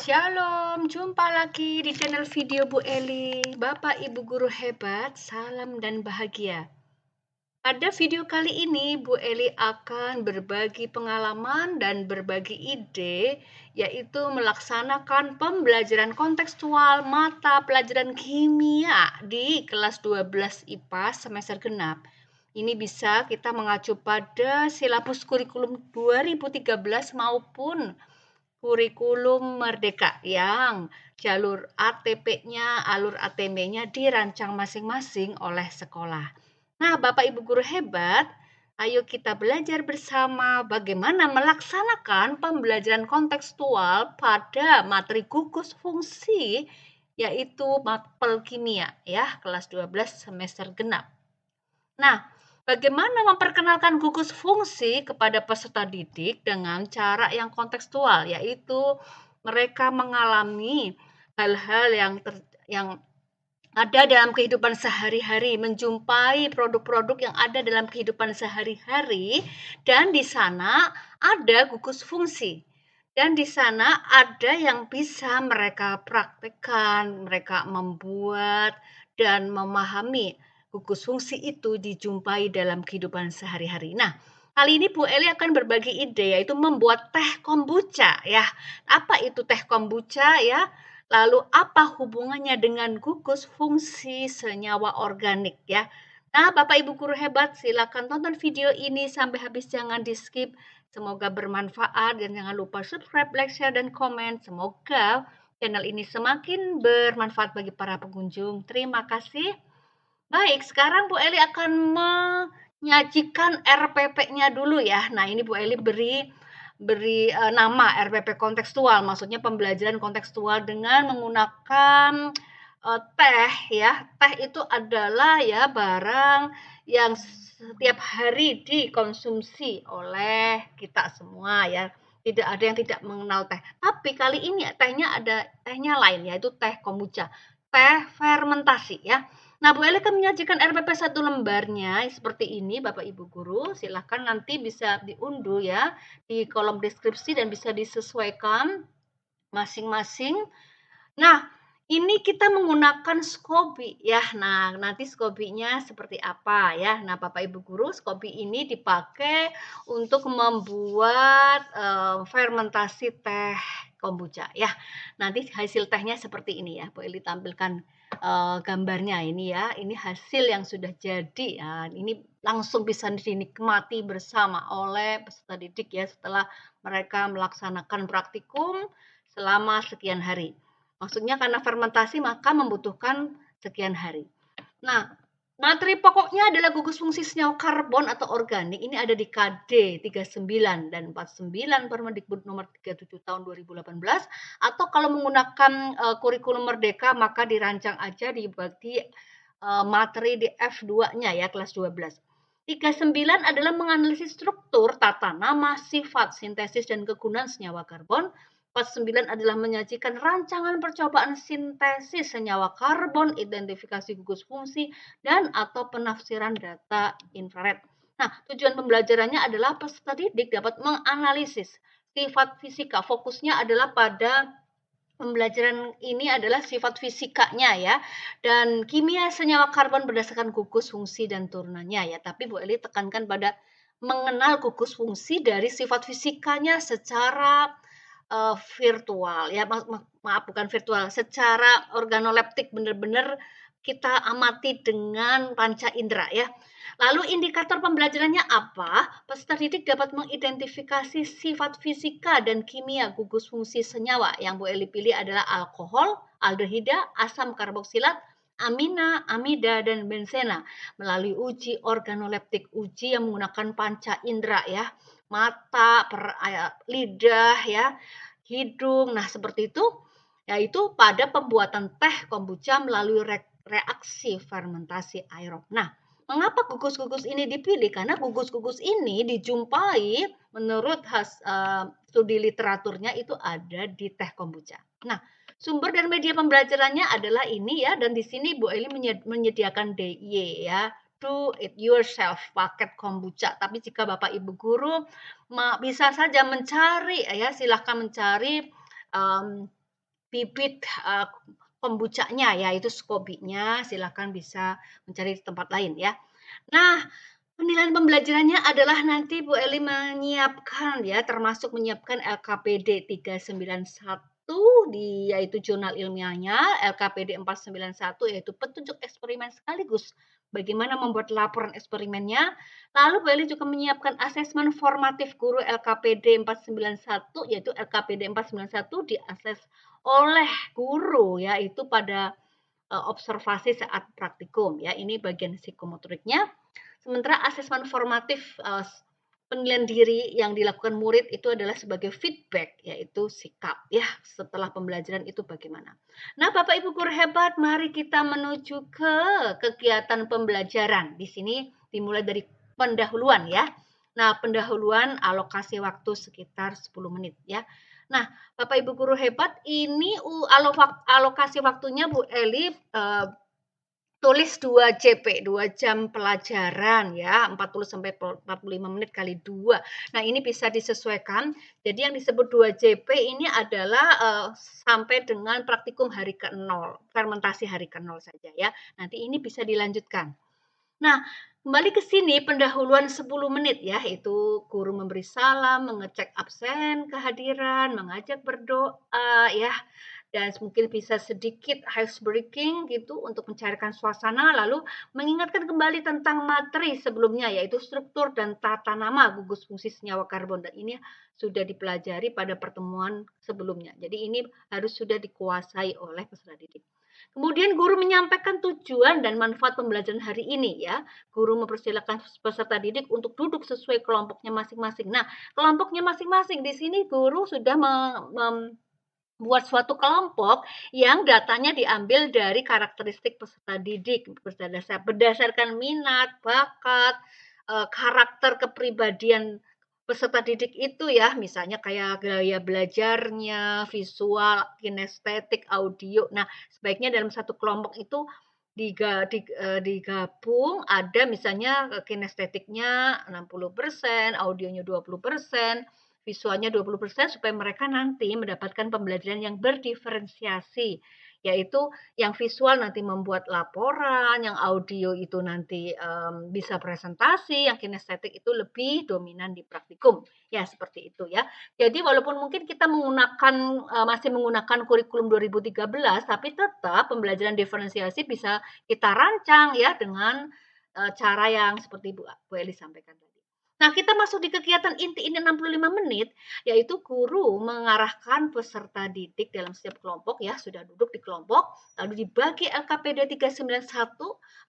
Shalom, jumpa lagi di channel video Bu Eli. Bapak Ibu guru hebat, salam dan bahagia. Pada video kali ini Bu Eli akan berbagi pengalaman dan berbagi ide, yaitu melaksanakan pembelajaran kontekstual mata pelajaran kimia di kelas 12 IPA semester genap. Ini bisa kita mengacu pada silabus kurikulum 2013 maupun kurikulum Merdeka yang jalur ATP-nya, alur ATM-nya dirancang masing-masing oleh sekolah. Nah, Bapak Ibu guru hebat, ayo kita belajar bersama bagaimana melaksanakan pembelajaran kontekstual pada materi gugus fungsi, yaitu mapel kimia ya, kelas 12 semester genap. Nah, bagaimana memperkenalkan gugus fungsi kepada peserta didik dengan cara yang kontekstual, yaitu mereka mengalami hal-hal yang ada dalam kehidupan sehari-hari, menjumpai produk-produk yang ada dalam kehidupan sehari-hari, dan di sana ada gugus fungsi. Dan di sana ada yang bisa mereka praktekkan, mereka membuat dan memahami gugus fungsi itu dijumpai dalam kehidupan sehari-hari. Nah, kali ini Bu Eli akan berbagi ide, yaitu membuat teh kombucha ya. Apa itu teh kombucha ya? Lalu apa hubungannya dengan gugus fungsi senyawa organik ya? Nah, Bapak Ibu guru hebat, silakan tonton video ini sampai habis, jangan di-skip. Semoga bermanfaat dan jangan lupa subscribe, like, share, dan komen. Semoga channel ini semakin bermanfaat bagi para pengunjung. Terima kasih. Baik, sekarang Bu Eli akan menyajikan RPP-nya dulu ya. Nah, ini Bu Eli beri nama RPP kontekstual, maksudnya pembelajaran kontekstual dengan menggunakan teh ya. Teh itu adalah ya barang yang setiap hari dikonsumsi oleh kita semua ya. Tidak ada yang tidak mengenal teh. Tapi kali ini tehnya lain, yaitu teh kombucha, teh fermentasi ya. Nah, Bu Eli akan menyajikan RPP 1 lembarnya seperti ini, Bapak Ibu guru. Silahkan nanti bisa diunduh ya di kolom deskripsi dan bisa disesuaikan masing-masing. Nah, ini kita menggunakan SCOBY ya. Nah, nanti SCOBY-nya seperti apa ya. Nah, Bapak Ibu guru, SCOBY ini dipakai untuk membuat fermentasi teh kombucha ya. Nanti hasil tehnya seperti ini ya. Bu Eli tampilkan gambarnya ini ya. Ini hasil yang sudah jadi. Nah, ini langsung bisa dinikmati bersama oleh peserta didik ya setelah mereka melaksanakan praktikum selama sekian hari. Maksudnya karena fermentasi maka membutuhkan sekian hari. Nah, materi pokoknya adalah gugus fungsi senyawa karbon atau organik. Ini ada di KD 39 dan 49 Permendikbud nomor 37 tahun 2018. Atau kalau menggunakan kurikulum Merdeka maka dirancang aja dibagi materi di F2-nya ya, kelas 12. 39 adalah menganalisis struktur, tata nama, sifat, sintesis, dan kegunaan senyawa karbon. 49 adalah menyajikan rancangan percobaan sintesis senyawa karbon, identifikasi gugus fungsi, dan atau penafsiran data infrared. Nah, tujuan pembelajarannya adalah peserta didik dapat menganalisis sifat fisika. Fokusnya adalah pada pembelajaran ini adalah sifat fisikanya ya, dan kimia senyawa karbon berdasarkan gugus fungsi dan turunannya ya. Tapi Bu Eli tekankan pada mengenal gugus fungsi dari sifat fisikanya secara virtual ya, maaf bukan virtual, secara organoleptik, benar-benar kita amati dengan panca indera ya. Lalu indikator pembelajarannya apa? Peserta didik dapat mengidentifikasi sifat fisika dan kimia gugus fungsi senyawa. Yang Bu Eli pilih adalah alkohol, aldehida, asam karboksilat, amina, amida, dan benzena melalui uji organoleptik, uji yang menggunakan panca indera ya, mata, lidah ya, hidung. Nah, seperti itu, yaitu pada pembuatan teh kombucha melalui reaksi fermentasi aerob. Nah, mengapa gugus-gugus ini dipilih? Karena gugus-gugus ini dijumpai menurut studi literaturnya itu ada di teh kombucha. Nah, sumber dan media pembelajarannya adalah ini ya, dan di sini Bu Eli menyediakan DIY ya, do it yourself paket kombucha. Tapi jika Bapak Ibu guru bisa saja mencari ya, silahkan mencari bibit kombuchanya ya, itu SCOBY-nya silakan bisa mencari di tempat lain ya. Nah, penilaian pembelajarannya adalah nanti Bu Eli menyiapkan ya, termasuk menyiapkan LKPD 391 yaitu jurnal ilmiahnya, LKPD 491 yaitu petunjuk eksperimen sekaligus bagaimana membuat laporan eksperimennya. Lalu Bu Eli juga menyiapkan asesmen formatif guru LKPD 491 yaitu LKPD 491 diakses oleh guru ya, itu pada observasi saat praktikum ya. Ini bagian psikomotoriknya. Sementara asesmen formatif penilaian diri yang dilakukan murid itu adalah sebagai feedback, yaitu sikap ya setelah pembelajaran itu bagaimana. Nah, Bapak Ibu guru hebat, mari kita menuju ke kegiatan pembelajaran. Di sini dimulai dari pendahuluan ya. Nah, pendahuluan alokasi waktu sekitar 10 menit ya. Nah, Bapak Ibu guru hebat, ini alokasi waktunya Bu Eli tulis 2 JP, 2 jam pelajaran ya, 40 sampai 45 menit kali 2. Nah, ini bisa disesuaikan. Jadi yang disebut 2 JP ini adalah sampai dengan praktikum hari ke-0, fermentasi hari ke-0 saja ya. Nanti ini bisa dilanjutkan. Nah, kembali ke sini pendahuluan 10 menit ya, itu guru memberi salam, mengecek absen, kehadiran, mengajak berdoa ya, dan mungkin bisa sedikit ice breaking gitu untuk mencairkan suasana, lalu mengingatkan kembali tentang materi sebelumnya yaitu struktur dan tata nama gugus fungsi senyawa karbon, dan ini sudah dipelajari pada pertemuan sebelumnya. Jadi ini harus sudah dikuasai oleh peserta didik. Kemudian guru menyampaikan tujuan dan manfaat pembelajaran hari ini ya. Guru mempersilakan peserta didik untuk duduk sesuai kelompoknya masing-masing. Nah, kelompoknya masing-masing di sini guru sudah buat suatu kelompok yang datanya diambil dari karakteristik peserta didik berdasarkan minat, bakat, karakter kepribadian peserta didik itu ya, misalnya kayak gaya belajarnya, visual, kinestetik, audio. Nah, sebaiknya dalam satu kelompok itu digabung ada misalnya kinestetiknya 60%, audionya 20%, visualnya 20% supaya mereka nanti mendapatkan pembelajaran yang berdiferensiasi, yaitu yang visual nanti membuat laporan, yang audio itu nanti bisa presentasi, yang kinestetik itu lebih dominan di praktikum. Ya, seperti itu ya. Jadi walaupun mungkin kita masih menggunakan kurikulum 2013, tapi tetap pembelajaran diferensiasi bisa kita rancang ya dengan cara yang seperti Bu Eli sampaikan tadi. Nah, kita masuk di kegiatan inti ini 65 menit, yaitu guru mengarahkan peserta didik dalam setiap kelompok ya, sudah duduk di kelompok, lalu dibagi LKPD 391,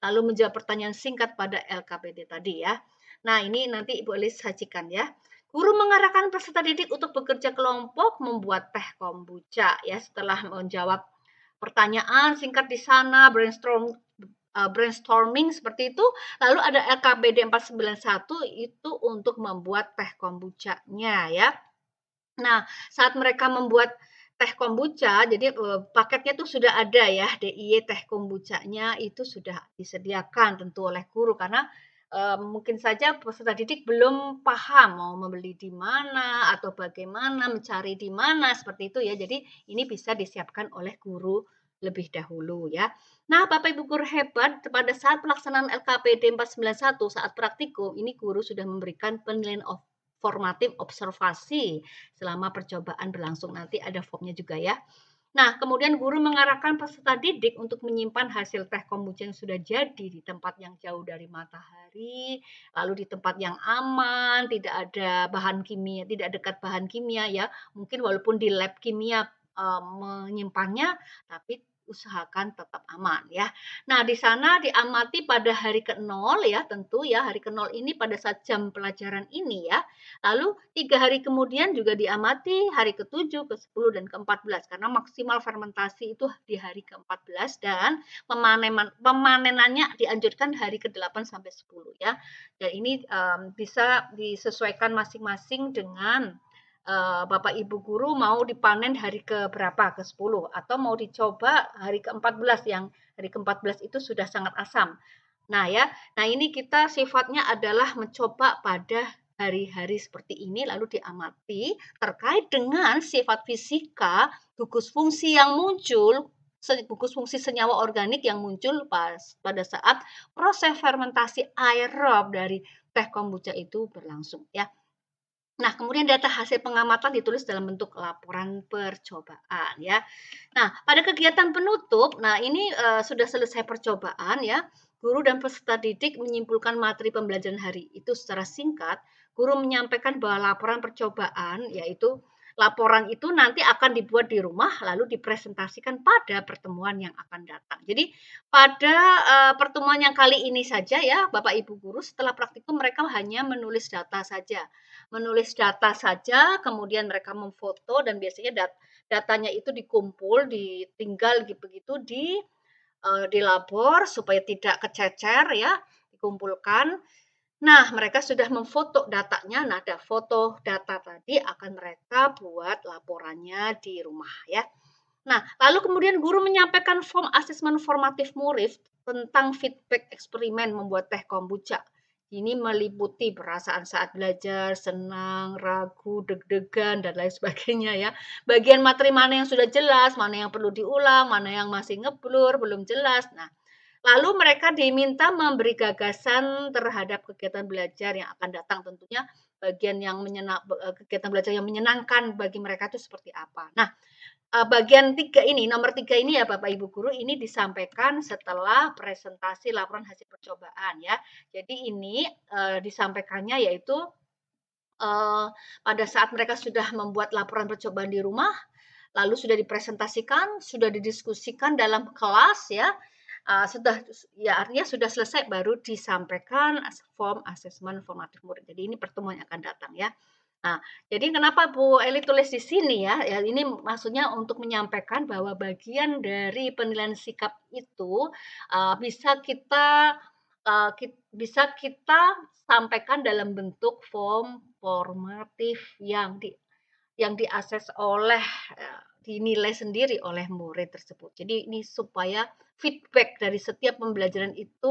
lalu menjawab pertanyaan singkat pada LKPD tadi ya. Nah, ini nanti Ibu Elis sajikan ya. Guru mengarahkan peserta didik untuk bekerja kelompok membuat teh kombucha ya, setelah menjawab pertanyaan singkat di sana, brainstorming seperti itu. Lalu ada LKPD 491 itu untuk membuat teh kombuchanya ya. Nah, saat mereka membuat teh kombucha, jadi paketnya tuh sudah ada ya, DIY teh kombuchanya itu sudah disediakan tentu oleh guru karena mungkin saja peserta didik belum paham mau membeli di mana atau bagaimana mencari di mana seperti itu ya. Jadi ini bisa disiapkan oleh guru lebih dahulu ya. Nah, Bapak Ibu guru hebat, pada saat pelaksanaan LKPD 491 saat praktikum, ini guru sudah memberikan penilaian formatif observasi selama percobaan berlangsung. Nanti ada formnya juga ya. Nah, kemudian guru mengarahkan peserta didik untuk menyimpan hasil teh kombucha yang sudah jadi di tempat yang jauh dari matahari, lalu di tempat yang aman, tidak ada bahan kimia, tidak dekat bahan kimia ya. Mungkin walaupun di lab kimia menyimpannya, tapi usahakan tetap aman ya. Nah, di sana diamati pada hari ke-0 ya, tentu ya hari ke-0 ini pada saat jam pelajaran ini ya. Lalu 3 hari kemudian juga diamati hari ke-7, ke-10 dan ke-14 karena maksimal fermentasi itu di hari ke-14 dan pemanenannya dianjurkan hari ke-8 sampai 10 ya. Dan ini bisa disesuaikan masing-masing dengan Bapak Ibu guru mau dipanen hari ke berapa, ke-10 atau mau dicoba hari ke-14 yang hari ke-14 itu sudah sangat asam. Nah ya, nah ini kita sifatnya adalah mencoba pada hari-hari seperti ini lalu diamati terkait dengan sifat fisika gugus fungsi yang muncul, gugus fungsi senyawa organik yang muncul pada saat proses fermentasi aerob dari teh kombucha itu berlangsung ya. Nah, kemudian data hasil pengamatan ditulis dalam bentuk laporan percobaan ya. Nah, pada kegiatan penutup, nah ini sudah selesai percobaan ya. Guru dan peserta didik menyimpulkan materi pembelajaran hari itu secara singkat. Guru menyampaikan bahwa laporan percobaan, yaitu laporan itu nanti akan dibuat di rumah lalu dipresentasikan pada pertemuan yang akan datang. Jadi pada pertemuan yang kali ini saja ya, Bapak Ibu guru, setelah praktikum mereka hanya menulis data saja. Menulis data saja, kemudian mereka memfoto dan biasanya datanya itu dikumpul, tinggal begitu di labor supaya tidak kececer ya, dikumpulkan. Nah, mereka sudah memfoto datanya. Nah, ada foto data tadi akan mereka buat laporannya di rumah ya. Nah, lalu kemudian guru menyampaikan form asesmen formatif murid tentang feedback eksperimen membuat teh kombucha. Ini meliputi perasaan saat belajar, senang, ragu, deg-degan, dan lain sebagainya ya. Bagian materi mana yang sudah jelas, mana yang perlu diulang, mana yang masih ngeblur, belum jelas. Nah, lalu mereka diminta memberi gagasan terhadap kegiatan belajar yang akan datang. Tentunya bagian yang kegiatan belajar yang menyenangkan bagi mereka itu seperti apa. Nah, bagian 3 ini, nomor 3 ini ya Bapak Ibu guru, ini disampaikan setelah presentasi laporan hasil percobaan ya. Jadi ini disampaikannya yaitu pada saat mereka sudah membuat laporan percobaan di rumah, lalu sudah dipresentasikan, sudah didiskusikan dalam kelas ya, sudah ya artinya sudah selesai baru disampaikan form asesmen formatif murid. Jadi ini pertemuan yang akan datang ya. Nah, jadi kenapa Bu Eli tulis di sini ya, ya ini maksudnya untuk menyampaikan bahwa bagian dari penilaian sikap itu bisa kita sampaikan dalam bentuk form formatif yang diakses oleh dinilai sendiri oleh murid tersebut. Jadi ini supaya feedback dari setiap pembelajaran itu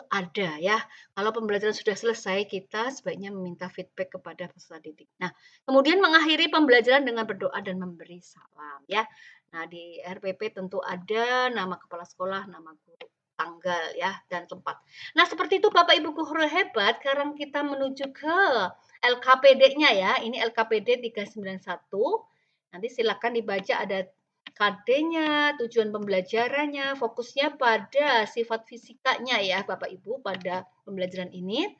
ada ya. Kalau pembelajaran sudah selesai, kita sebaiknya meminta feedback kepada peserta didik. Nah, kemudian mengakhiri pembelajaran dengan berdoa dan memberi salam ya. Nah, di RPP tentu ada nama kepala sekolah, nama guru, tanggal ya, dan tempat. Nah, seperti itu Bapak Ibu guru hebat, sekarang kita menuju ke LKPD-nya ya. Ini LKPD 391. Nanti silakan dibaca, ada KD-nya, tujuan pembelajarannya, fokusnya pada sifat fisikanya ya Bapak Ibu pada pembelajaran ini.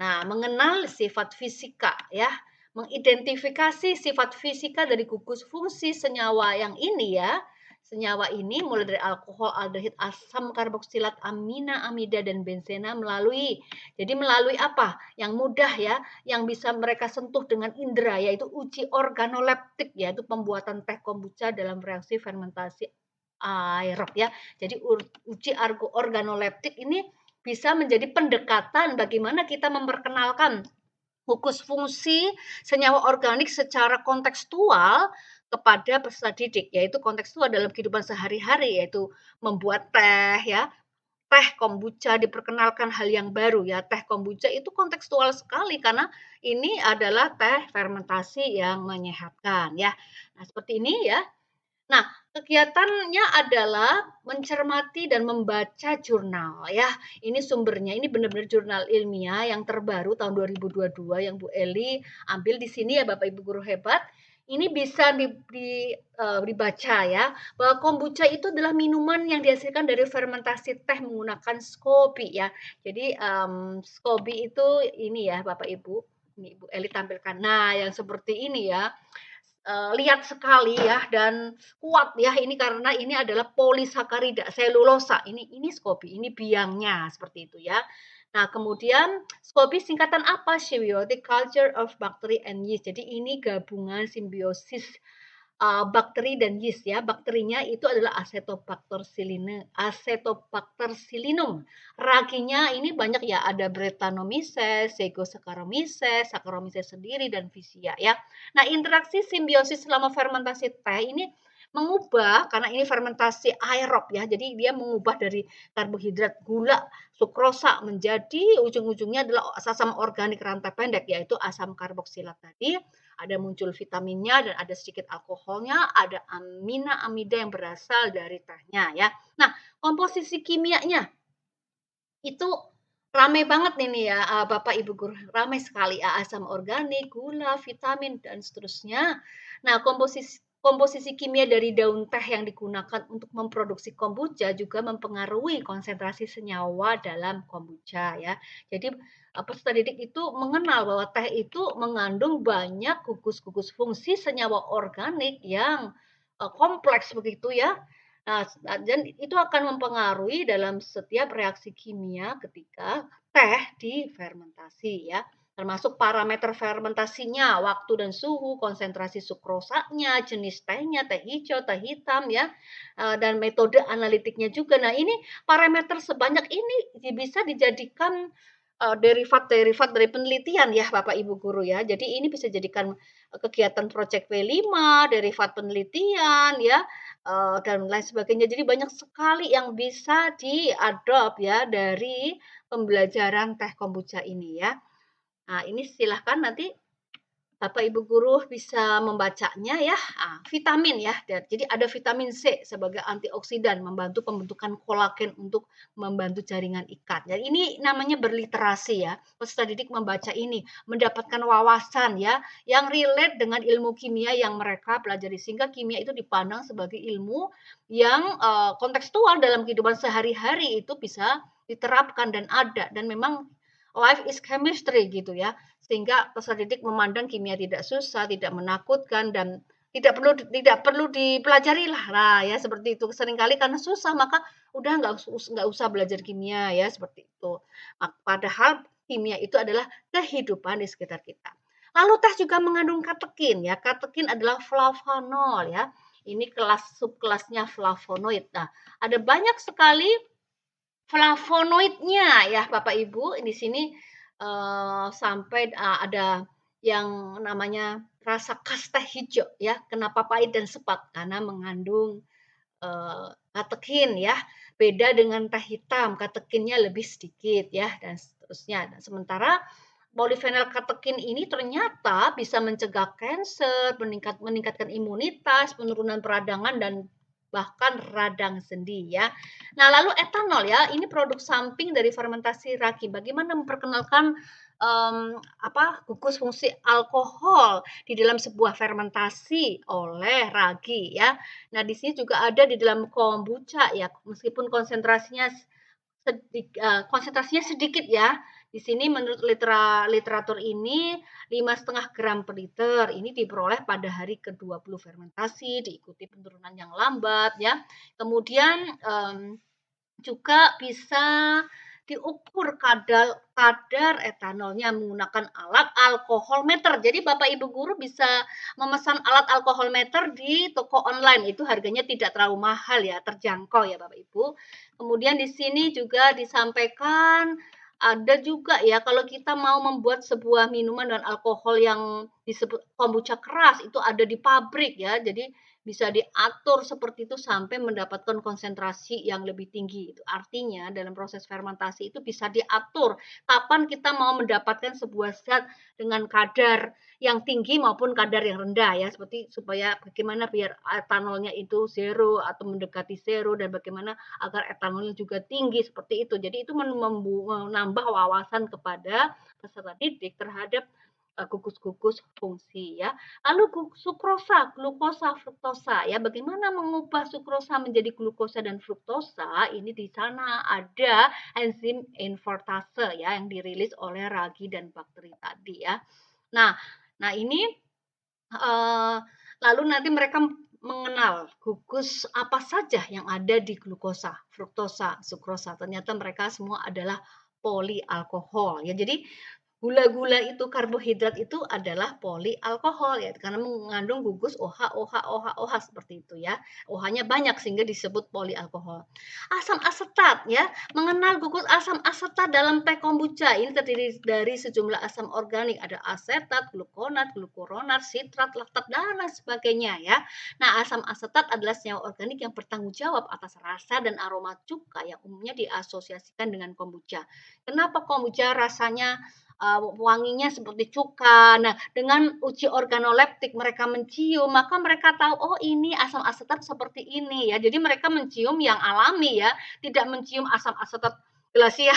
Nah, mengenal sifat fisika ya, mengidentifikasi sifat fisika dari gugus fungsi senyawa yang ini ya. Senyawa ini mulai dari alkohol, aldehid, asam karboksilat, amina, amida, dan benzena melalui apa? Yang mudah ya, yang bisa mereka sentuh dengan indera, yaitu uji organoleptik, yaitu pembuatan teh kombucha dalam reaksi fermentasi aerob ya. Jadi uji organoleptik ini bisa menjadi pendekatan bagaimana kita memperkenalkan gugus fungsi senyawa organik secara kontekstual kepada peserta didik, yaitu kontekstual dalam kehidupan sehari-hari, yaitu membuat teh ya, teh kombucha diperkenalkan hal yang baru ya. Teh kombucha itu kontekstual sekali karena ini adalah teh fermentasi yang menyehatkan ya. Nah, seperti ini ya. Nah, kegiatannya adalah mencermati dan membaca jurnal ya. Ini sumbernya, ini benar-benar jurnal ilmiah yang terbaru tahun 2022 yang Bu Eli ambil di sini ya Bapak Ibu guru hebat. Ini bisa dibaca ya, bahwa kombucha itu adalah minuman yang dihasilkan dari fermentasi teh menggunakan SCOBY ya. Jadi SCOBY itu ini ya Bapak Ibu, ini Bu Eli tampilkan. Nah, yang seperti ini ya. Lihat sekali ya dan kuat ya, ini karena ini adalah polisakarida selulosa, ini SCOBY, ini biangnya seperti itu ya. Nah, kemudian SCOBY singkatan apa? Symbiotic Culture of Bacteria and Yeast. Jadi ini gabungan simbiosis bakteri dan yeast ya. Bakterinya itu adalah Acetobacter psilinum. Raginya ini banyak ya, ada Brettanomyces, Zygosaccharomyces, Saccharomyces sendiri dan Visia ya. Nah, interaksi simbiosis selama fermentasi teh ini mengubah karena ini fermentasi aerob ya, jadi dia mengubah dari karbohidrat gula, sukrosa menjadi ujung-ujungnya adalah asam organik rantai pendek yaitu asam karboksilat tadi, ada muncul vitaminnya dan ada sedikit alkoholnya, ada amida yang berasal dari tehnya ya. Nah, komposisi kimianya itu rame banget ini ya, Bapak Ibu guru, ramai sekali, asam organik, gula, vitamin, dan seterusnya. Nah, komposisi komposisi kimia dari daun teh yang digunakan untuk memproduksi kombucha juga mempengaruhi konsentrasi senyawa dalam kombucha ya. Jadi, peserta didik itu mengenal bahwa teh itu mengandung banyak gugus-gugus fungsi senyawa organik yang, kompleks begitu ya. Nah, dan itu akan mempengaruhi dalam setiap reaksi kimia ketika teh difermentasi ya, termasuk parameter fermentasinya, waktu dan suhu, konsentrasi sukrosanya, jenis tehnya, teh hijau, teh hitam ya, dan metode analitiknya juga. Nah, ini parameter sebanyak ini bisa dijadikan derivat-derivat dari penelitian ya Bapak Ibu guru ya. Jadi ini bisa jadikan kegiatan project W5, derivat penelitian ya, dan lain sebagainya. Jadi banyak sekali yang bisa diadopt ya dari pembelajaran teh kombucha ini ya. Nah, ini silahkan nanti Bapak Ibu guru bisa membacanya ya. Vitamin ya. Jadi ada vitamin C sebagai antioksidan membantu pembentukan kolagen untuk membantu jaringan ikat. Dan ini namanya berliterasi ya. Peserta didik membaca ini, mendapatkan wawasan ya yang relate dengan ilmu kimia yang mereka pelajari sehingga kimia itu dipandang sebagai ilmu yang kontekstual dalam kehidupan sehari-hari itu bisa diterapkan dan ada dan memang life is chemistry gitu ya sehingga peserta didik memandang kimia tidak susah, tidak menakutkan dan tidak perlu dipelajari lah. Nah, ya seperti itu. Seringkali karena susah maka udah nggak usah belajar kimia ya seperti itu. Padahal kimia itu adalah kehidupan di sekitar kita. Lalu teh juga mengandung katekin ya. Katekin adalah flavonol ya. Ini kelas subkelasnya flavonoid. Nah, ada banyak sekali flavonoidnya ya Bapak Ibu. Di sini sampai ada yang namanya rasa khas teh hijau ya. Kenapa pahit dan sepat? Karena mengandung katekin ya. Beda dengan teh hitam, katekinnya lebih sedikit ya dan seterusnya. Nah, sementara polifenol katekin ini ternyata bisa mencegah kanker, meningkatkan imunitas, penurunan peradangan dan bahkan radang sendi ya. Nah, lalu etanol ya, ini produk samping dari fermentasi ragi. Bagaimana memperkenalkan gugus fungsi alkohol di dalam sebuah fermentasi oleh ragi ya. Nah, di sini juga ada di dalam kombucha ya, meskipun konsentrasinya sedikit ya. Di sini menurut literatur ini 5,5 gram per liter ini diperoleh pada hari ke-20 fermentasi, diikuti penurunan yang lambat ya. Kemudian juga bisa diukur kadar etanolnya menggunakan alat alkoholmeter. Jadi Bapak Ibu guru bisa memesan alat alkoholmeter di toko online. Itu harganya tidak terlalu mahal ya, terjangkau ya Bapak Ibu. Kemudian di sini juga disampaikan ada juga ya kalau kita mau membuat sebuah minuman dengan alkohol yang disebut kombucha keras itu ada di pabrik ya. Jadi bisa diatur seperti itu sampai mendapatkan konsentrasi yang lebih tinggi. Itu artinya dalam proses fermentasi itu bisa diatur kapan kita mau mendapatkan sebuah zat dengan kadar yang tinggi maupun kadar yang rendah ya. Seperti supaya bagaimana biar etanolnya itu zero atau mendekati zero dan bagaimana agar etanolnya juga tinggi seperti itu. Jadi itu menambah wawasan kepada peserta didik terhadap gugus-gugus fungsi ya. Lalu sukrosa, glukosa, fruktosa ya. Bagaimana mengubah sukrosa menjadi glukosa dan fruktosa? Ini di sana ada enzim invertase ya yang dirilis oleh ragi dan bakteri tadi ya. Nah, ini lalu nanti mereka mengenal gugus apa saja yang ada di glukosa, fruktosa, sukrosa. Ternyata mereka semua adalah polialkohol ya. Jadi Gula-gula itu, karbohidrat itu adalah polialkohol ya, karena mengandung gugus OH, OH, OH, OH seperti itu ya. OH-nya banyak sehingga disebut polialkohol. Asam asetat ya, mengenal gugus asam asetat dalam teh kombucha. Ini terdiri dari sejumlah asam organik, ada asetat, glukonat, glukuronat, sitrat, laktat dan lain sebagainya ya. Nah, asam asetat adalah senyawa organik yang bertanggung jawab atas rasa dan aroma cuka yang umumnya diasosiasikan dengan kombucha. Kenapa kombucha rasanya wanginya seperti cuka. Nah, dengan uji organoleptik mereka mencium, maka mereka tahu, oh ini asam asetat seperti ini ya. Jadi mereka mencium yang alami ya, tidak mencium asam asetat glasial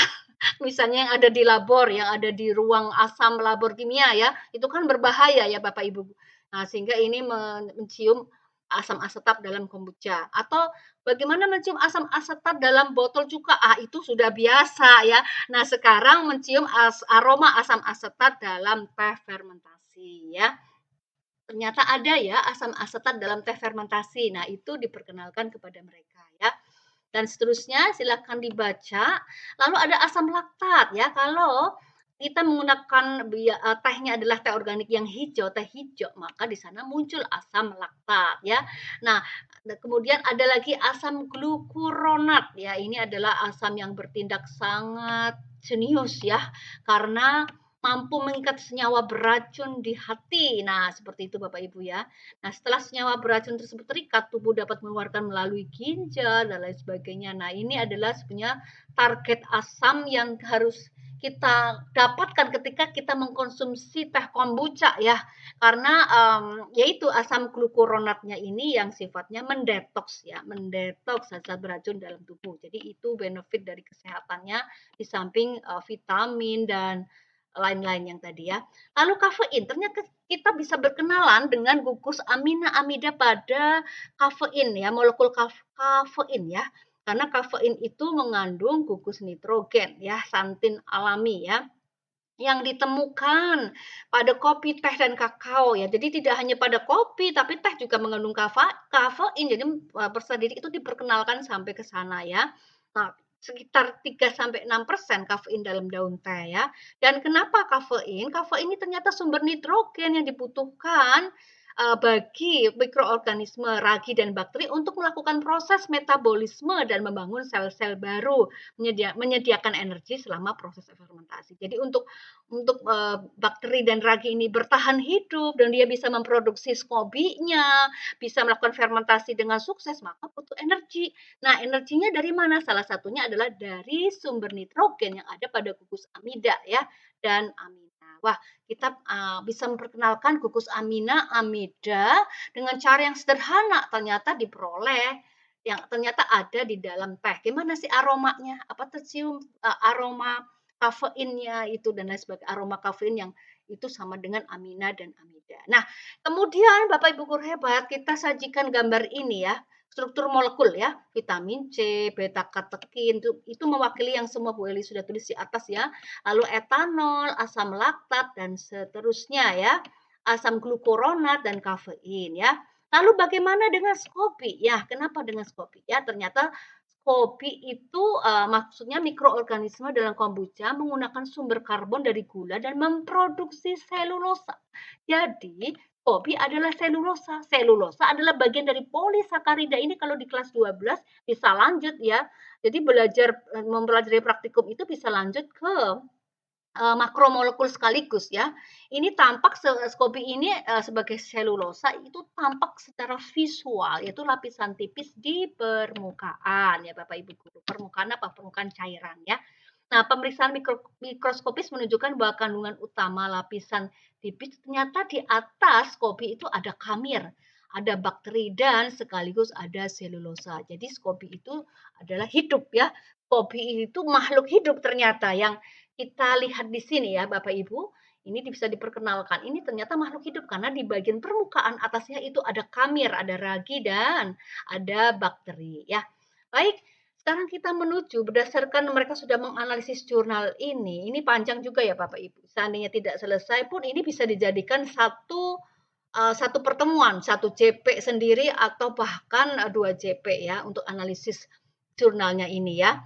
misalnya yang ada di labor, yang ada di ruang asam labor kimia ya, itu kan berbahaya ya Bapak Ibu. Nah, sehingga ini mencium asam asetat dalam kombucha. Atau bagaimana mencium asam asetat dalam botol cuka? Ah, itu sudah biasa ya. Nah, sekarang mencium aroma asam asetat dalam teh fermentasi ya. Ternyata ada ya asam asetat dalam teh fermentasi. Nah, itu diperkenalkan kepada mereka ya. Dan seterusnya silakan dibaca. Lalu ada asam laktat ya. Kalau kita menggunakan tehnya adalah teh organik yang hijau, teh hijau, maka di sana muncul asam laktat ya. Nah, kemudian ada lagi asam glukuronat ya. Ini adalah asam yang bertindak sangat jenius ya, karena mampu mengikat senyawa beracun di hati. Nah, seperti itu Bapak Ibu ya. Nah, setelah senyawa beracun tersebut terikat, tubuh dapat mengeluarkan melalui ginjal dan lain sebagainya. Nah, ini adalah sebenarnya target asam yang harus kita dapatkan ketika kita mengkonsumsi teh kombucha ya. Karena yaitu asam glukuronatnya ini yang sifatnya mendetoks ya, mendetoks zat-zat beracun dalam tubuh. Jadi itu benefit dari kesehatannya di samping vitamin dan lain-lain yang tadi ya. Lalu kafein, ternyata kita bisa berkenalan dengan gugus amina amida pada kafein ya, molekul kafein ya. Karena kafein itu mengandung gugus nitrogen ya, santin alami ya, yang ditemukan pada kopi, teh, dan kakao ya. Jadi tidak hanya pada kopi, tapi teh juga mengandung kafein. Jadi persediaan itu diperkenalkan sampai ke sana ya. Nah, sekitar 3-6% kafein dalam daun teh ya. Dan kenapa kafein? Kafein ini ternyata sumber nitrogen yang dibutuhkan bagi mikroorganisme, ragi, dan bakteri untuk melakukan proses metabolisme dan membangun sel-sel baru, menyediakan energi selama proses fermentasi. Jadi untuk bakteri dan ragi ini bertahan hidup dan dia bisa memproduksi SCOBY-nya, bisa melakukan fermentasi dengan sukses, maka butuh energi. Nah, energinya dari mana? Salah satunya adalah dari sumber nitrogen yang ada pada gugus amida ya dan amina. Wah, kita bisa memperkenalkan gugus amida dengan cara yang sederhana ternyata diperoleh yang ternyata ada di dalam teh. Gimana sih aromanya? Apa tercium aroma kafeinnya itu dan lain sebagainya, aroma kafein yang itu sama dengan amina dan amida. Nah, kemudian Bapak Ibu guru hebat, kita sajikan gambar ini ya, struktur molekul ya, vitamin C, beta katekin itu mewakili yang semua Bu Eli sudah tulis di atas ya. Lalu etanol, asam laktat dan seterusnya ya, asam glukuronat dan kafein ya. Lalu bagaimana dengan SCOBY? Ya, kenapa dengan SCOBY? Ya, ternyata kopi itu maksudnya mikroorganisme dalam kombucha menggunakan sumber karbon dari gula dan memproduksi selulosa. Jadi, kopi adalah selulosa. Selulosa adalah bagian dari polisakarida. Ini kalau di kelas 12 bisa lanjut ya. Jadi belajar mempelajari praktikum itu bisa lanjut ke makromolekul sekaligus ya. Ini tampak SCOBY ini sebagai selulosa itu tampak secara visual yaitu lapisan tipis di permukaan ya Bapak Ibu guru. Permukaan apa? Permukaan cairan ya. Nah, pemeriksaan mikroskopis menunjukkan bahwa kandungan utama lapisan tipis ternyata di atas SCOBY itu ada kamir, ada bakteri dan sekaligus ada selulosa. Jadi SCOBY itu adalah hidup ya. SCOBY itu makhluk hidup ternyata yang kita lihat di sini ya Bapak Ibu, ini bisa diperkenalkan. Ini ternyata makhluk hidup karena di bagian permukaan atasnya itu ada kamir, ada ragi dan ada bakteri ya. Baik, sekarang kita menuju berdasarkan mereka sudah menganalisis jurnal ini panjang juga ya Bapak Ibu. Seandainya tidak selesai pun ini bisa dijadikan satu pertemuan, satu JP sendiri atau bahkan 2 JP ya untuk analisis jurnalnya ini ya.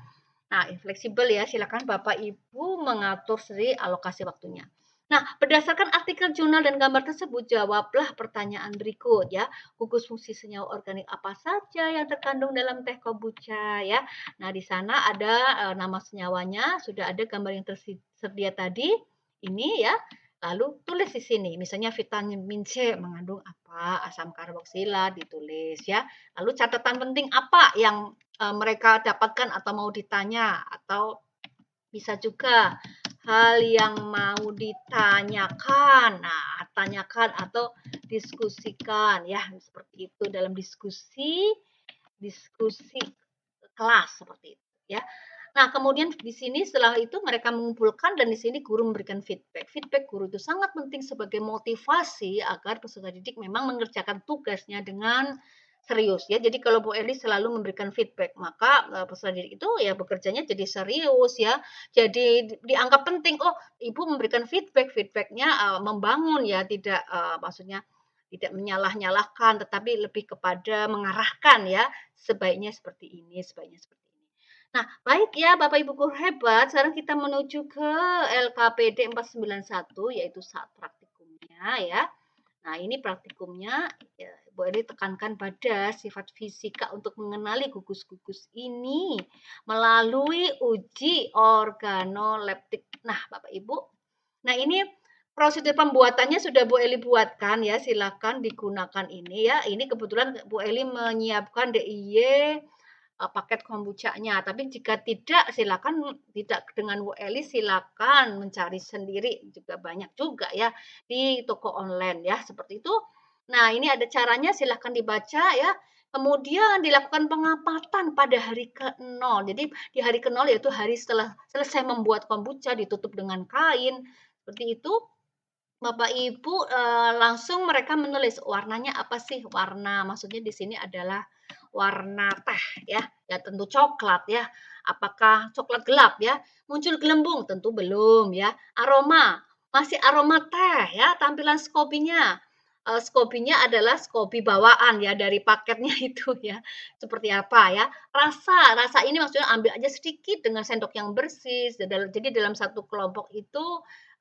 Nah, fleksibel ya, silakan Bapak Ibu mengatur sendiri alokasi waktunya. Nah, berdasarkan artikel jurnal dan gambar tersebut, jawablah pertanyaan berikut ya. Gugus fungsi senyawa organik apa saja yang terkandung dalam teh kombucha ya. Nah, di sana ada nama senyawanya, sudah ada gambar yang tersedia tadi. Ini ya. Lalu tulis di sini, misalnya vitamin C mengandung apa, asam karboksilat ditulis ya. Lalu catatan penting apa yang mereka dapatkan atau mau ditanya, atau bisa juga hal yang mau ditanyakan. Nah, tanyakan atau diskusikan ya, seperti itu dalam diskusi kelas seperti itu ya. Nah, kemudian di sini setelah itu mereka mengumpulkan dan di sini guru memberikan feedback. Feedback guru itu sangat penting sebagai motivasi agar peserta didik memang mengerjakan tugasnya dengan serius ya. Jadi kalau Bu Eli selalu memberikan feedback, maka peserta didik itu ya bekerjanya jadi serius ya. Jadi dianggap penting. Oh, Ibu memberikan feedback, feedbacknya membangun ya, tidak maksudnya tidak menyalah-nyalahkan, tetapi lebih kepada mengarahkan ya, sebaiknya seperti ini, sebaiknya seperti ini. Nah, baik ya Bapak Ibu guru hebat, sekarang kita menuju ke LKPD 491 yaitu saat praktikumnya ya. Nah, ini praktikumnya ya, boleh tekankan pada sifat fisika untuk mengenali gugus-gugus ini melalui uji organoleptik. Nah, Bapak Ibu, nah ini prosedur pembuatannya sudah Bu Eli buatkan ya, silakan digunakan ini ya. Ini kebetulan Bu Eli menyiapkan DIY paket kombuchanya. Tapi jika tidak, silakan tidak dengan Bu Eli, silakan mencari sendiri juga banyak juga ya di toko online ya seperti itu. Nah, ini ada caranya, silakan dibaca ya. Kemudian dilakukan pengapatan pada hari ke-0. Jadi di hari ke-0 yaitu hari setelah selesai membuat kombucha ditutup dengan kain seperti itu. Bapak Ibu langsung mereka menulis warnanya apa sih? Warna maksudnya di sini adalah warna teh ya, ya tentu coklat ya. Apakah coklat gelap ya? Muncul gelembung tentu belum ya. Aroma masih aroma teh ya. Tampilan skobinya skobinya adalah skobi bawaan ya dari paketnya itu ya. Seperti apa ya? Rasa ini maksudnya ambil aja sedikit dengan sendok yang bersih. Jadi dalam satu kelompok itu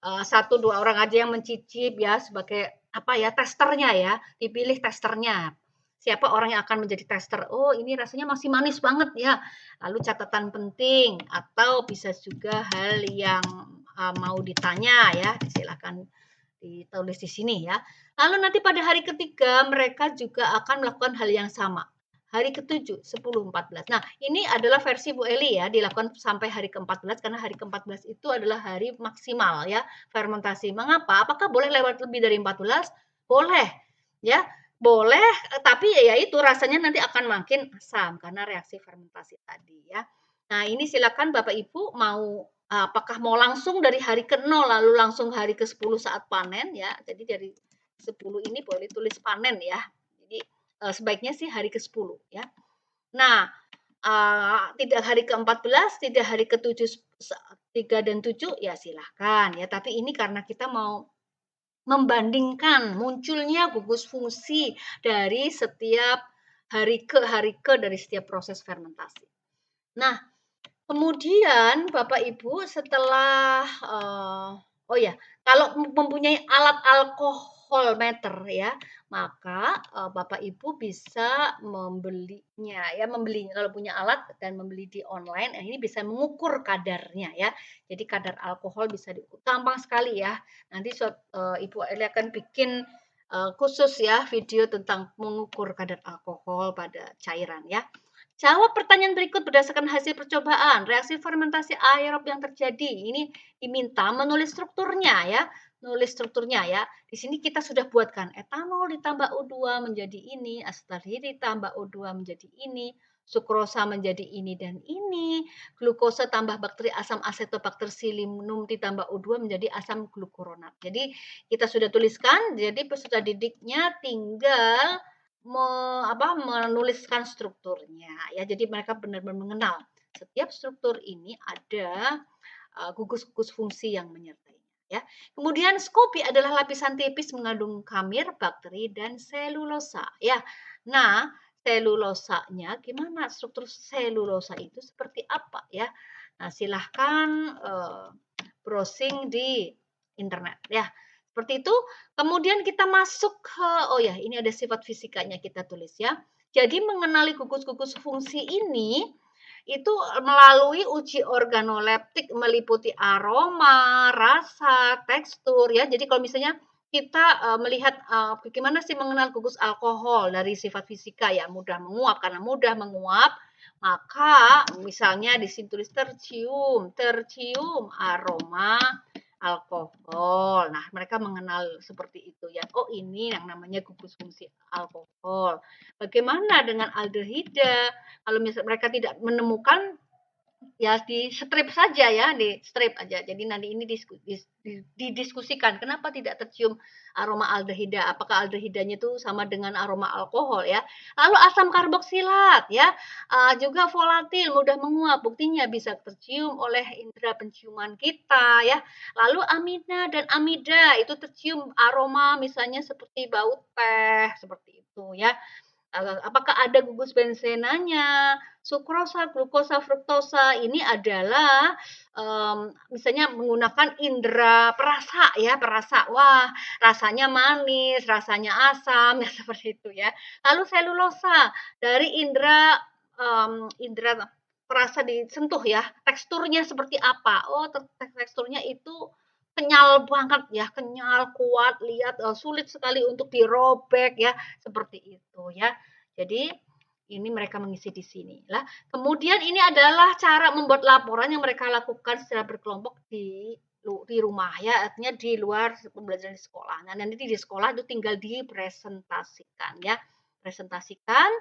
1, 2 orang aja yang mencicip ya sebagai apa ya, testernya ya, dipilih testernya. Siapa orang yang akan menjadi tester, "Oh ini rasanya masih manis banget ya." Lalu catatan penting atau bisa juga hal yang, mau ditanya ya, silakan ditulis di sini ya. Lalu nanti pada hari ketiga mereka juga akan melakukan hal yang sama. Hari ke-7, 10, 14. Nah, ini adalah versi Bu Eli ya, dilakukan sampai hari ke-14 karena hari ke-14 itu adalah hari maksimal ya fermentasi. Mengapa? Apakah boleh lewat lebih dari 14? Boleh, ya. Boleh, tapi ya itu rasanya nanti akan makin asam karena reaksi fermentasi tadi ya. Nah, ini silakan Bapak Ibu mau apakah mau langsung dari hari ke-0 lalu langsung hari ke-10 saat panen ya. Jadi dari 10 ini boleh tulis panen ya. Jadi sebaiknya sih hari ke-10 ya. Nah, tidak hari ke-14, tidak hari ke-7, 3 dan 7 ya silahkan ya. Tapi ini karena kita mau membandingkan munculnya gugus fungsi dari setiap hari ke dari setiap proses fermentasi. Nah, kemudian Bapak Ibu setelah, oh ya, kalau mempunyai alat alkohol meter ya, maka, Bapak Ibu bisa membelinya kalau punya alat dan membeli di online, ini bisa mengukur kadarnya ya. Jadi kadar alkohol bisa diukur, gampang sekali ya. Nanti Ibu Eli akan bikin, khusus ya video tentang mengukur kadar alkohol pada cairan ya. Jawab pertanyaan berikut berdasarkan hasil percobaan. Reaksi fermentasi aerob yang terjadi. Ini diminta menulis strukturnya ya. Nulis strukturnya ya. Di sini kita sudah buatkan etanol ditambah O2 menjadi ini, asetaldehyid ditambah O2 menjadi ini, sukrosa menjadi ini dan ini, glukosa tambah bakteri asam acetobacter-psyllium ditambah O2 menjadi asam glukuronat. Jadi kita sudah tuliskan, jadi peserta didiknya tinggal menuliskan strukturnya ya. Jadi mereka benar-benar mengenal setiap struktur ini ada gugus-gugus fungsi yang menyertainya ya. Kemudian skopi adalah lapisan tipis mengandung kamir, bakteri dan selulosa ya. Nah, selulosanya gimana? Struktur selulosa itu seperti apa ya? Nah, silahkan browsing di internet ya. Seperti itu. Kemudian kita masuk ke, oh ya, ini ada sifat fisikanya kita tulis ya. Jadi mengenali gugus-gugus fungsi ini itu melalui uji organoleptik meliputi aroma, rasa, tekstur ya. Jadi kalau misalnya kita melihat bagaimana sih mengenal gugus alkohol dari sifat fisika ya, mudah menguap, karena mudah menguap maka misalnya di sini tulis tercium, tercium aroma alkohol. Nah, mereka mengenal seperti itu ya. Oh, ini yang namanya gugus fungsi alkohol. Bagaimana dengan aldehida? Kalau misalnya mereka tidak menemukan, ya di strip saja ya, di strip aja. Jadi nanti ini didiskusikan kenapa tidak tercium aroma aldehida, apakah aldehidanya itu sama dengan aroma alkohol ya. Lalu asam karboksilat ya, juga volatil, mudah menguap, buktinya bisa tercium oleh indera penciuman kita ya. Lalu amina dan amida itu tercium aroma misalnya seperti bau teh, seperti itu ya. Apakah ada gugus bensenanya, sukrosa, glukosa, fruktosa ini adalah misalnya menggunakan indera perasa ya, perasa. Wah, rasanya manis, rasanya asam, ya seperti itu ya. Lalu selulosa dari indera perasa disentuh ya, teksturnya seperti apa? Oh, teksturnya itu kenyal banget ya, kenyal, kuat, lihat sulit sekali untuk dirobek ya, seperti itu ya. Jadi ini mereka mengisi di sini. Lah, kemudian ini adalah cara membuat laporan yang mereka lakukan secara berkelompok di rumah ya, artinya di luar pembelajaran di sekolah. Nah, nanti di sekolah itu tinggal dipresentasikan ya. Presentasikan,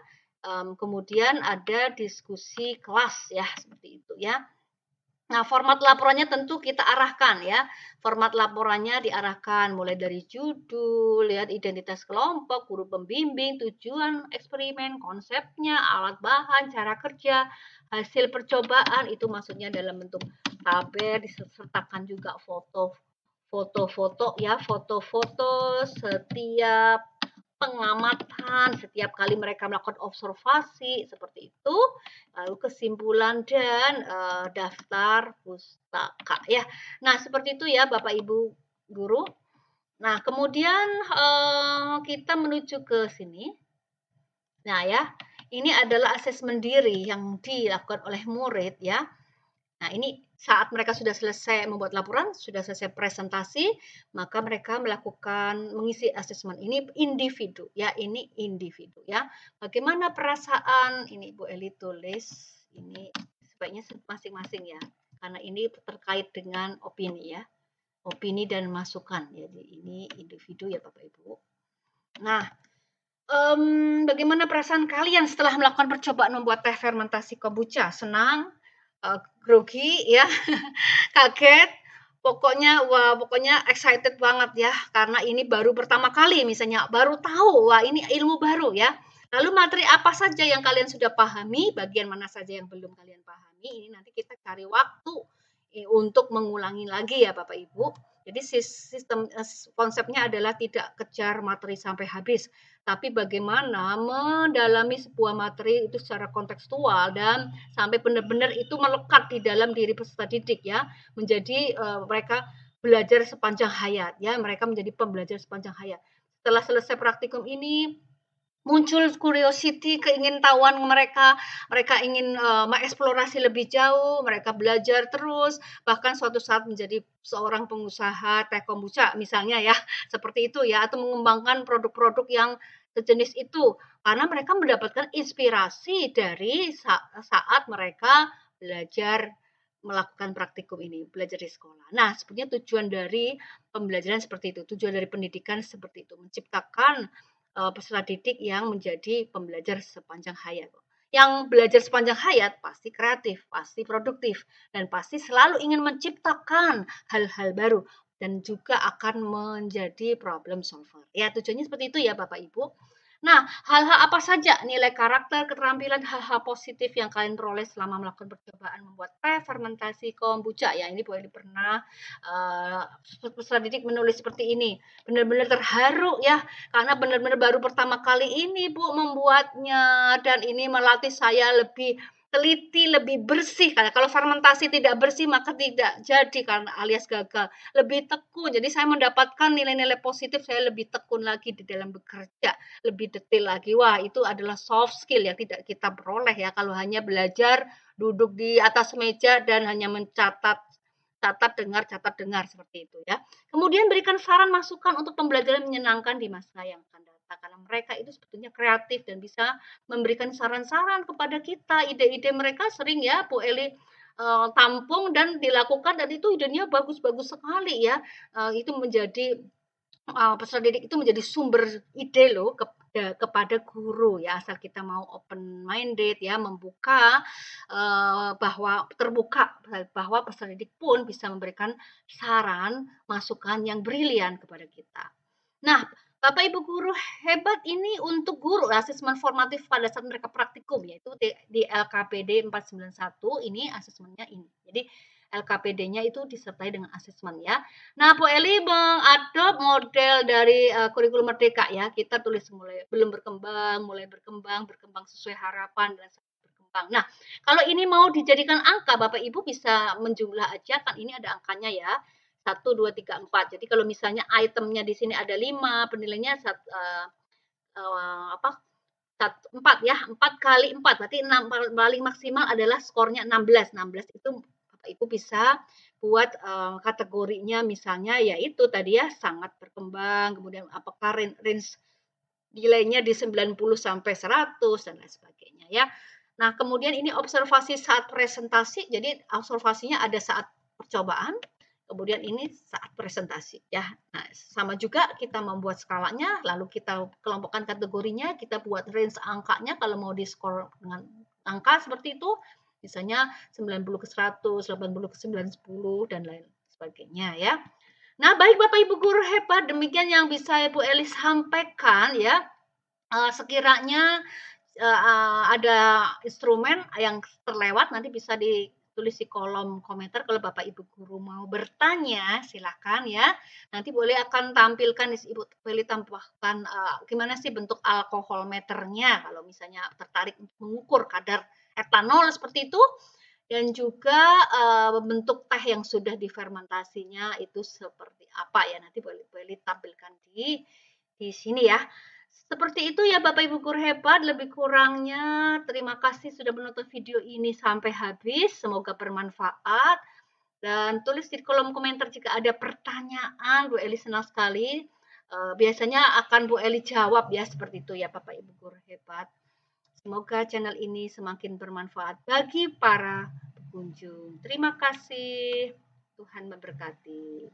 kemudian ada diskusi kelas ya, seperti itu ya. Nah, format laporannya tentu kita arahkan ya. Format laporannya diarahkan mulai dari judul, lihat identitas kelompok, guru pembimbing, tujuan eksperimen, konsepnya, alat bahan, cara kerja, hasil percobaan itu maksudnya dalam bentuk tabel, disertakan juga foto-foto ya, foto-foto setiap pengamatan setiap kali mereka melakukan observasi seperti itu, lalu kesimpulan dan daftar pustaka ya. Nah, seperti itu ya Bapak Ibu guru. Nah, kemudian kita menuju ke sini. Nah, ya, ini adalah asesmen diri yang dilakukan oleh murid ya. Nah, ini saat mereka sudah selesai membuat laporan, sudah selesai presentasi, maka mereka melakukan mengisi asesmen. Ini individu, ya, ini individu, ya. Bagaimana perasaan? Ini Bu Eli tulis, ini sebaiknya masing-masing ya, karena ini terkait dengan opini ya, opini dan masukan. Jadi ini individu ya Bapak Ibu. Nah, bagaimana perasaan kalian setelah melakukan percobaan membuat teh fermentasi kombucha? Senang? Grogi ya, kaget, pokoknya excited banget ya, karena ini baru pertama kali misalnya, baru tahu, wah ini ilmu baru ya. Lalu materi apa saja yang kalian sudah pahami, bagian mana saja yang belum kalian pahami, ini nanti kita cari waktu untuk mengulangi lagi ya Bapak Ibu. Jadi sistem konsepnya adalah tidak kejar materi sampai habis, tapi bagaimana mendalami sebuah materi itu secara kontekstual dan sampai benar-benar itu melekat di dalam diri peserta didik ya, menjadi mereka belajar sepanjang hayat ya, mereka menjadi pembelajar sepanjang hayat. Setelah selesai praktikum ini muncul curiosity, keingintahuan mereka, mereka ingin mengeksplorasi lebih jauh, mereka belajar terus, bahkan suatu saat menjadi seorang pengusaha teh kombucha misalnya ya, seperti itu ya, atau mengembangkan produk-produk yang sejenis itu, karena mereka mendapatkan inspirasi dari saat mereka belajar melakukan praktikum ini, belajar di sekolah. Nah, sebenarnya tujuan dari pembelajaran seperti itu, tujuan dari pendidikan seperti itu, menciptakan peserta didik yang menjadi pembelajar sepanjang hayat. Yang belajar sepanjang hayat pasti kreatif, pasti produktif, dan pasti selalu ingin menciptakan hal-hal baru dan juga akan menjadi problem solver. Ya, tujuannya seperti itu ya Bapak Ibu. Nah, hal-hal apa saja nilai karakter, keterampilan, hal-hal positif yang kalian peroleh selama melakukan percobaan membuat teh fermentasi kombucha? Ya, ini boleh pernah peserta didik menulis seperti ini. Benar-benar terharu ya, karena benar-benar baru pertama kali ini Bu membuatnya dan ini melatih saya lebih teliti, lebih bersih. Karena kalau fermentasi tidak bersih maka tidak jadi karena alias gagal. Lebih tekun. Jadi saya mendapatkan nilai-nilai positif, saya lebih tekun lagi di dalam bekerja, lebih detail lagi. Wah, itu adalah soft skill yang tidak kita peroleh ya kalau hanya belajar duduk di atas meja dan hanya mencatat catat dengar seperti itu ya. Kemudian berikan saran masukan untuk pembelajaran menyenangkan di masa yang akan datang karena mereka itu sebetulnya kreatif dan bisa memberikan saran-saran kepada kita. Ide-ide mereka sering ya Bu Eli tampung dan dilakukan dan itu idenya bagus-bagus sekali ya. Itu menjadi peserta didik itu menjadi sumber ide loh kepada guru ya asal kita mau open minded ya membuka bahwa terbuka bahwa peserta didik pun bisa memberikan saran masukan yang brilian kepada kita. Nah, Bapak Ibu guru hebat ini untuk guru asesmen formatif pada saat mereka praktikum yaitu di LKPD 491 ini asesmennya ini. Jadi LKPD-nya itu disertai dengan asesmen ya. Nah, Bu Eli mengadop model dari kurikulum Merdeka ya. Kita tulis mulai belum berkembang, mulai berkembang, berkembang sesuai harapan dan berkembang. Nah, kalau ini mau dijadikan angka, Bapak Ibu bisa menjumlah aja kan ini ada angkanya ya. 1, 2, 3, 4. Jadi kalau misalnya itemnya di sini ada 5, penilaiannya apa? 4 ya, 4 kali 4 berarti 6 paling maksimal adalah skornya 16. 16 itu Bapak Ibu bisa buat kategorinya misalnya yaitu tadi ya sangat berkembang, kemudian apakah range nilainya di 90 sampai 100 dan lain sebagainya ya. Nah, kemudian ini observasi saat presentasi. Jadi observasinya ada saat percobaan, kemudian ini saat presentasi ya. Nah, sama juga kita membuat skalanya, lalu kita kelompokkan kategorinya, kita buat range angkanya kalau mau di-skor dengan angka seperti itu, misalnya 90 ke 100, 80 ke 910 dan lain sebagainya ya. Nah, baik Bapak Ibu guru hebat, demikian yang bisa Ibu Eli sampaikan ya. Sekiranya ada instrumen yang terlewat nanti bisa ditulis di kolom komentar kalau Bapak Ibu guru mau bertanya silakan ya. Nanti boleh akan tampilkan Ibu boleh tambahkan gimana sih bentuk alkohol meternya kalau misalnya tertarik untuk mengukur kadar etanol seperti itu dan juga bentuk teh yang sudah difermentasinya itu seperti apa ya nanti boleh tampilkan di sini ya. Seperti itu ya Bapak Ibu guru hebat, lebih kurangnya terima kasih sudah menonton video ini sampai habis, semoga bermanfaat. Dan tulis di kolom komentar jika ada pertanyaan, Bu Eli senang sekali. Biasanya akan Bu Eli jawab ya, seperti itu ya Bapak Ibu guru hebat. Semoga channel ini semakin bermanfaat bagi para pengunjung. Terima kasih, Tuhan memberkati.